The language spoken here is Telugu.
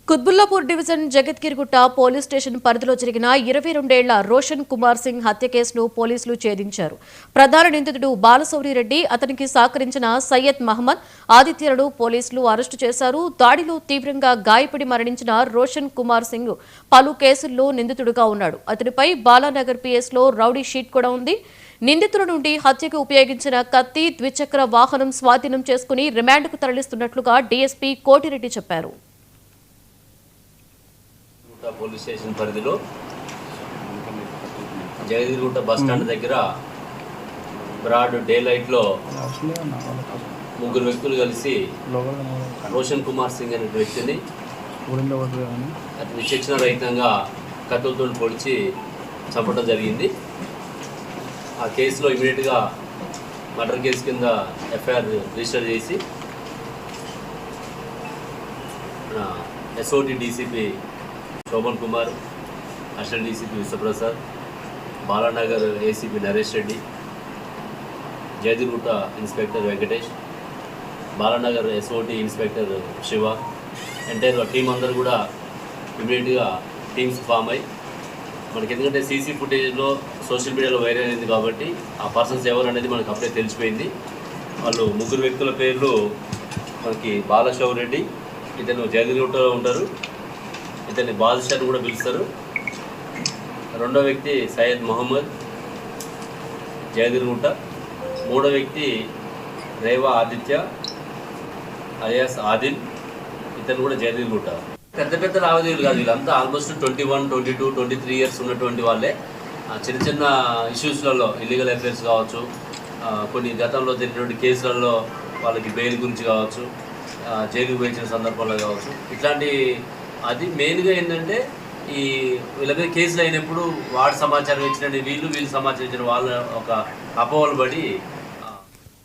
కుత్బుల్లాపూర్ డివిజన్ జగత్గిరిగుట్ట పోలీస్ స్టేషన్ పరిధిలో జరిగిన 22 ఏళ్ల రోషన్ కుమార్ సింగ్ హత్య కేసును పోలీసులు ఛేదించారు. ప్రధాన నిందితుడు బాలశౌరిరెడ్డి, అతనికి సహకరించిన సయ్యద్ మహమ్మద్, ఆదిత్యలను పోలీసులు అరెస్టు చేశారు. దాడిలో తీవ్రంగా గాయపడి మరణించిన రోషన్ కుమార్ సింగ్ పలు కేసుల్లో నిందితుడిగా ఉన్నాడు. అతనిపై బాలానగర్ పిఎస్లో రౌడీ షీట్ కూడా ఉంది. నిందితుల నుండి హత్యకు ఉపయోగించిన కత్తి, ద్విచక్ర వాహనం స్వాధీనం చేసుకుని రిమాండ్కు తరలిస్తున్నట్లుగా డీఎస్పీ కోటిరెడ్డి చెప్పారు. పోలీస్ స్టేషన్ పరిధిలో జగదిగుట్ట బస్ స్టాండ్ దగ్గర బ్రాడ్ డే లైట్లో ముగ్గురు వ్యక్తులు కలిసి రోషన్ కుమార్ సింగ్ అనే వ్యక్తిని అతని శిక్షణ రహితంగా కత్తులతో పొడిచి చంపడం జరిగింది. ఆ కేసులో ఇమీడియట్గా మర్డర్ కేసు కింద ఎఫ్ఐఆర్ రిజిస్టర్ చేసి SOT DCP Shobhan Kumar, assistant DCP Vishwaprasad, Balanagar ACP Naresh Reddy, జయదిగుట్ట inspector Venkatesh, Balanagar SOT inspector Shiva, entire team అందరూ కూడా ఇమీడియట్గా టీమ్స్ ఫామ్ అయ్యి మనకి, ఎందుకంటే సీసీ ఫుటేజ్లో సోషల్ మీడియాలో వైరల్ అయింది కాబట్టి ఆ పర్సన్స్ ఎవరు అనేది మనకు అప్పుడే తెలిసిపోయింది. వాళ్ళు ముగ్గురు వ్యక్తుల పేర్లు మనకి బాలశౌరెడ్డి, ఇతను జయదిగుట్టలో ఉంటారు, ఇతన్ని బాదుషా కూడా పిలుస్తారు. రెండో వ్యక్తి సయ్యద్ మహమ్మద్, జయదిగుట్ట. మూడో వ్యక్తి రేవా ఆదిత్య అలియాస్ ఆదిల్, ఇతను కూడా జయదిగుట్ట. పెద్ద పెద్ద లావాదేవీలు కాదు, వీళ్ళంతా ఆల్మోస్ట్ 21, 22, 23 ఇయర్స్ ఉన్నటువంటి వాళ్ళే. చిన్న చిన్న ఇష్యూస్లలో ఇల్లీగల్ అఫైర్స్ కావచ్చు, కొన్ని గతంలో జరిగినటువంటి కేసులలో వాళ్ళకి బెయిల్ గురించి కావచ్చు, జైలుకు వేయించిన సందర్భంలో కావచ్చు, ఇట్లాంటి అది మెయిన్గా ఏంటంటే ఈ వీళ్ళ మీద కేసులు అయినప్పుడు వాడు సమాచారం ఇచ్చినట్టు వీళ్ళు సమాచారం ఇచ్చిన వాళ్ళ ఒక అపోహలు పడి